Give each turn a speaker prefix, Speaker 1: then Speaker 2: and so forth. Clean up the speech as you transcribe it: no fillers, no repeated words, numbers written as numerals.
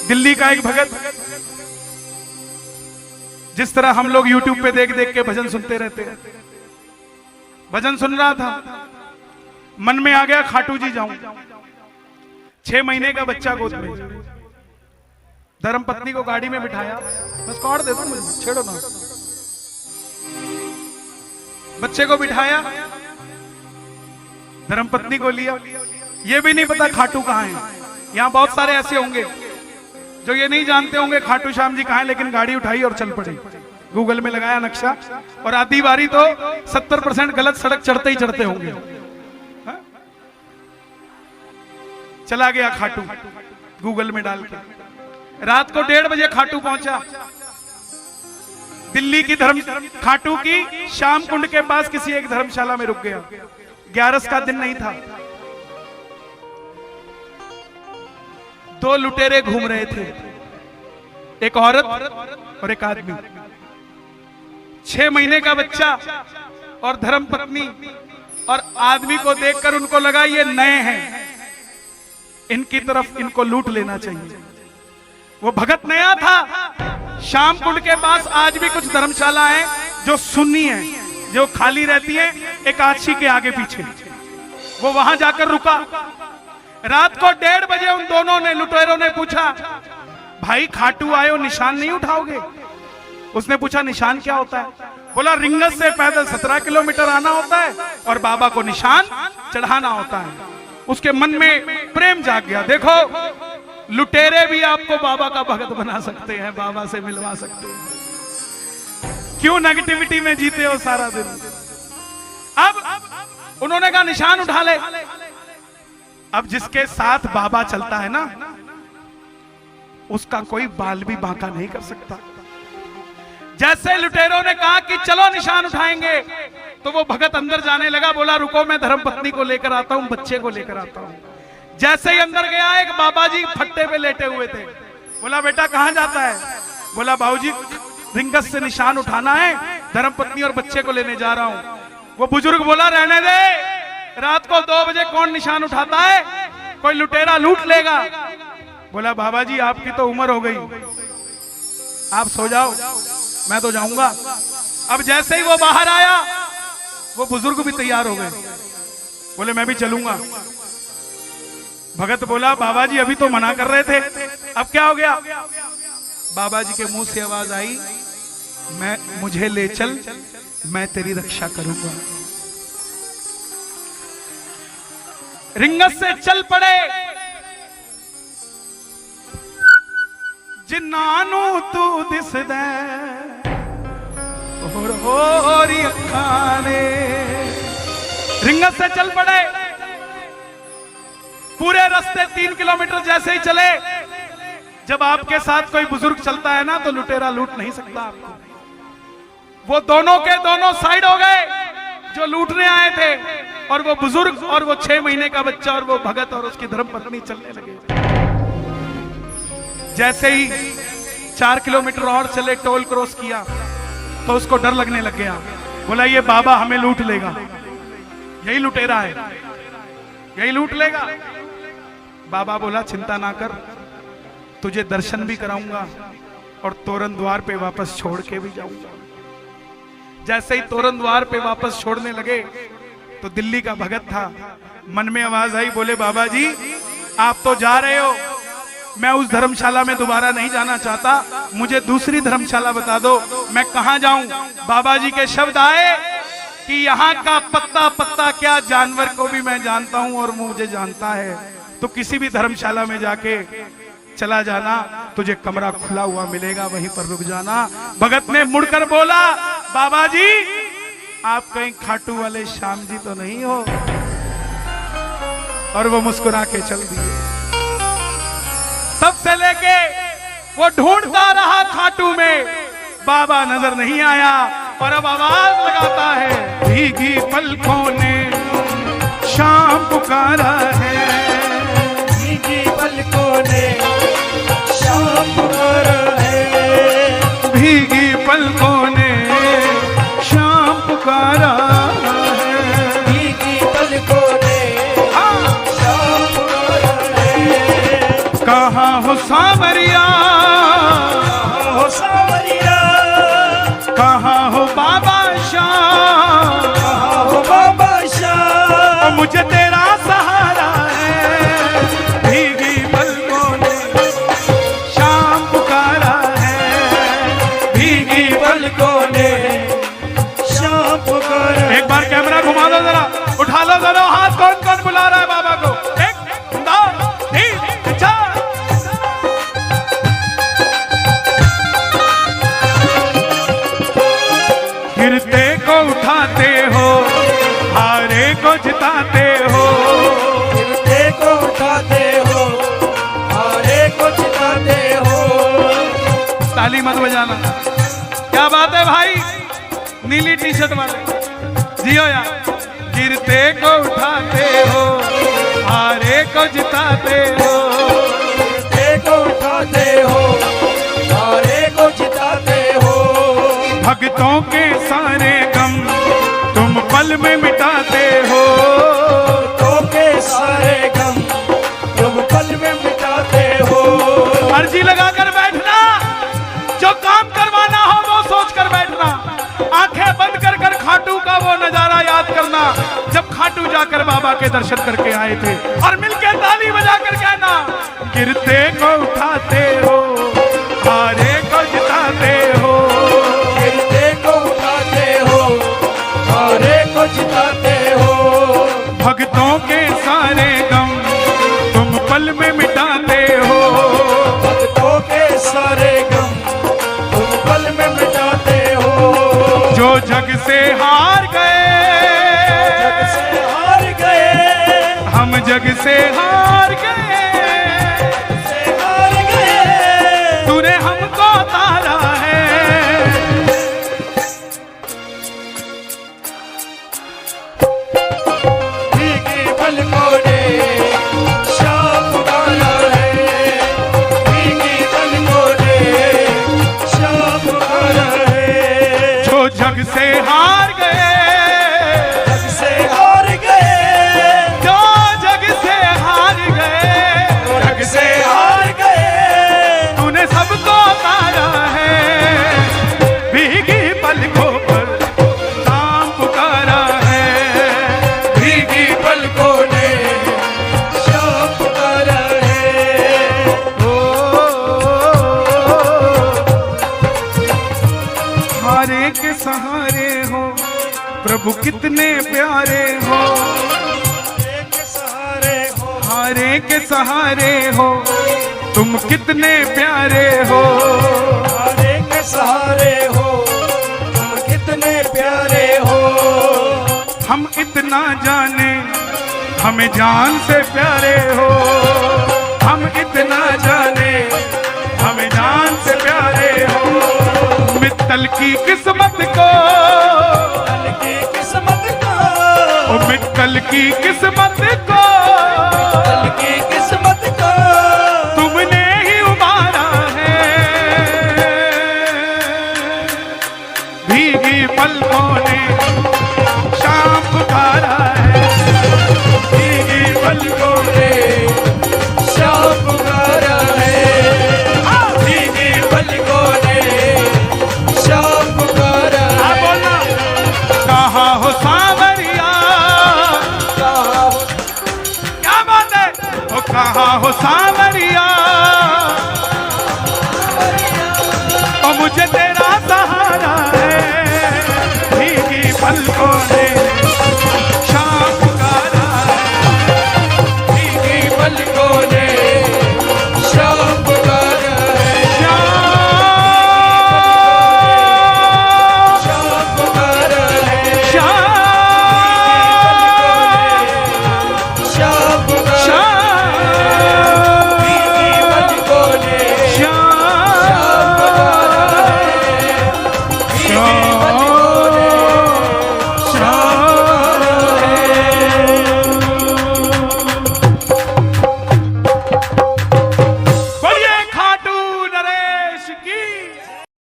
Speaker 1: दिल्ली का एक भगत, जिस तरह हम लोग YouTube पे देख देख के भजन सुनते रहते हैं, भजन सुन रहा था, मन में आ गया खाटू जी जाऊं। 6 महीने का बच्चा गोद में, धर्मपत्नी को गाड़ी में बिठाया, बस कॉर्ड दे दो मुझे, छेड़ो ना। बच्चे को बिठाया, धर्मपत्नी को लिया, ये भी नहीं पता खाटू कहाँ है। यहां बहुत सारे ऐसे होंगे जो ये नहीं जानते होंगे खाटू श्याम जी कहाँ है, लेकिन गाड़ी उठाई और चल पड़े, गूगल में लगाया नक्शा, और आधी बारी तो 70% गलत सड़क चढ़ते ही चढ़ते होंगे। हा? चला गया खाटू गूगल में डाल के। रात को 1:30 बजे खाटू पहुंचा दिल्ली की खाटू की श्याम कुंड के पास किसी एक धर्मशाला में रुक गया। 11 का दिन नहीं था। 2 लुटेरे घूम रहे थे, एक औरत और एक आदमी। 6 महीने का बच्चा और धर्मपत्नी, और आदमी को देखकर उनको लगा ये नए हैं, इनकी तरफ इनको लूट लेना चाहिए। वो भगत नया था। श्याम कुंड के पास आज भी कुछ धर्मशाला है जो सुन्नी है, जो खाली रहती है एकादशी के आगे पीछे। वो वहां जाकर रुका। रात को 1:30 बजे उन दोनों ने, लुटेरों ने पूछा, भाई खाटू आए हो, निशान नहीं उठाओगे? उसने पूछा निशान क्या होता है? बोला रिंगस से पैदल 17 किलोमीटर आना होता है और बाबा को निशान चढ़ाना होता है। उसके मन में प्रेम जाग गया। देखो लुटेरे भी आपको बाबा का भगत बना सकते हैं, बाबा से मिलवा सकते हैं। क्यों नेगेटिविटी में जीते हो सारा दिन? अब उन्होंने कहा निशान उठा ले। अब जिसके साथ बाबा चलता है ना, उसका कोई बाल भी बांका नहीं कर सकता। जैसे लुटेरों ने कहा कि चलो निशान उठाएंगे, तो वो भगत अंदर जाने लगा। बोला रुको, मैं धर्मपत्नी को लेकर आता हूं, बच्चे को लेकर आता हूं। जैसे ही अंदर गया, एक बाबा जी फट्टे पे लेटे हुए थे। बोला बेटा कहां जाता है? बोला बाबूजी रिंगस से निशान उठाना है, धर्मपत्नी और बच्चे को लेने जा रहा हूं। वो बुजुर्ग बोला रहने दे, रात को 2 बजे कौन निशान उठाता है? कोई लुटेरा लूट लेगा। बोला बाबा जी आपकी तो उम्र हो गई, आप सो जाओ, मैं तो जाऊंगा। अब जैसे ही वो बाहर आया, वो बुजुर्ग भी तैयार हो गए। बोले मैं भी चलूंगा। भगत बोला बाबा जी अभी तो मना कर रहे थे, अब क्या हो गया? बाबा जी के मुंह से आवाज आई, मुझे ले चल, मैं तेरी रक्षा करूंगा। रिंगस से चल पड़े। जिन्नानू तू दिसदा होरी अखां ने। रिंगस से चल पड़े। पूरे रास्ते 3 किलोमीटर जैसे ही चले, जब आपके साथ कोई बुजुर्ग चलता है ना, तो लुटेरा लूट नहीं सकता आपको। वो दोनों के दोनों साइड हो गए जो लूटने आए थे, और वो बुजुर्ग और वो 6 महीने का बच्चा और वो भगत और उसकी धर्मपत्नी चलने लगे। जैसे ही 4 किलोमीटर और चले, टोल क्रॉस किया, तो उसको डर लगने लग गया। बोला ये बाबा हमें लूट लेगा, यही लुटेरा है, यही लूट लेगा। बाबा बोला चिंता ना कर, तुझे दर्शन भी कराऊंगा और तोरण द्वार पे वापस छोड़ के भी जाऊंगा। जैसे ही तोरण द्वार पे वापस छोड़ने लगे, तो दिल्ली का भगत था, मन में आवाज आई। बोले बाबा जी आप तो जा रहे हो, मैं उस धर्मशाला में दोबारा नहीं जाना चाहता, मुझे दूसरी धर्मशाला बता दो, मैं कहां जाऊं? बाबा जी के शब्द आए कि यहाँ का पत्ता पत्ता क्या, जानवर को भी मैं जानता हूं और मुझे जानता है, तो किसी भी धर्मशाला में जाके चला जाना, तुझे कमरा खुला हुआ मिलेगा, वहीं पर रुक जाना। भगत ने मुड़कर बोला बाबा जी आप कहीं खाटू वाले श्याम जी तो नहीं हो? और वो मुस्कुरा के चल दिए। तब से लेके वो ढूंढता रहा खाटू में, बाबा नजर नहीं आया, और अब आवाज लगाता है, भीगी पलकों ने शाम पुकारा है,
Speaker 2: भीगी पलकों ने शाम पुकारा है,
Speaker 1: भीगी पलकों ने शाम पुकारा है,
Speaker 2: भीगी पलकों ने शाम पुकारा है।
Speaker 1: कहाँ हो सांवरिया,
Speaker 2: हो सांवरिया,
Speaker 1: कहाँ हो बाबा श्याम,
Speaker 2: कहाँ हो बाबा श्याम।
Speaker 1: मुझे तेरा सहारा है, भीगी पलकों ने शाम पुकारा है, भीगी
Speaker 2: पलकों ने शाम पुकारा है।
Speaker 1: एक बार कैमरा घुमा दो जरा, उठा लो जरा हाथ, कौन कौन बुला रहा है बाबा को। एक, दो, तीन, चार। गिरते को उठाते हो, हारे को जिताते हो,
Speaker 2: गिरते को उठाते हो, हारे को जिताते हो।
Speaker 1: ताली मत बजाना। क्या बात है भाई, नीली टी शर्ट वाले, जियो यार। गिरते को उठाते हो, हारे को जिताते हो,
Speaker 2: गिरते को उठाते हो, हारे को जिताते हो।
Speaker 1: भक्तों के सारे गम तुम पल में मिटाते हो,
Speaker 2: भक्तों के सारे गम तुम पल में मिटाते हो।
Speaker 1: अर्जी लगाकर बैठना, जो काम करवाना हो वो सोच कर बैठना, आंखें बंद कर कर खाटू का वो नजारा याद करना जब खाटू जाकर बाबा के दर्शन करके आए थे, और मिलके ताली बजाकर कहना, गिरते को उठाते हो, हारे को जिताते हो,
Speaker 2: गिरते को उठाते हो, हारे को जिताते हो।
Speaker 1: भक्तों के सारे गम तुम पल में मिटाते हो,
Speaker 2: भक्तों के सारे गम तुम पल में मिटाते हो।
Speaker 1: जो जग से हार गए,
Speaker 2: जग से हार गए,
Speaker 1: हम जग से हार गए,
Speaker 2: से हार गए।
Speaker 1: तूने हमको तारा है,
Speaker 2: भीगी पलकों ने शाम पुकारा है, भीगी पलकों ने शाम पुकारा है।
Speaker 1: जो जग से हार गए,
Speaker 2: जग से हार गए,
Speaker 1: जो जग से हार गए,
Speaker 2: जग से हार गए।
Speaker 1: तूने सबको तारा है, भीगी पलकों पर नाम पुकारा है,
Speaker 2: भीगी पलकों ने शाम पुकारा है।
Speaker 1: हारे के सहारे हो प्रभु कितने प्यारे हो,
Speaker 2: एक सहारे हो,
Speaker 1: हारे के सहारे हो तुम कितने प्यारे हो,
Speaker 2: हारे के सहारे हो, तुम कितने प्यारे हो।
Speaker 1: हम इतना जाने हमें जान से प्यारे हो, हम इतना जाने हमें जान से प्यारे हो। मित्तल की किस्मत को,
Speaker 2: कल की किस्मत को,
Speaker 1: ओ मित्तल की किस्मत को,
Speaker 2: कल की किस्मत को
Speaker 1: तुमने ही उबारा है, भीगी पलकों ने शाम पुकारा है,
Speaker 2: भीगी पलकों ने शाम पुकारा है, भीगी पलकों ने शाम पुकारा है।
Speaker 1: बोलना, कहाँ हो सांवरिया,
Speaker 2: कहाँ हो,
Speaker 1: क्या बात है, ओ कहाँ हो सांवरिया, ओ मुझे तेरा सहारा है,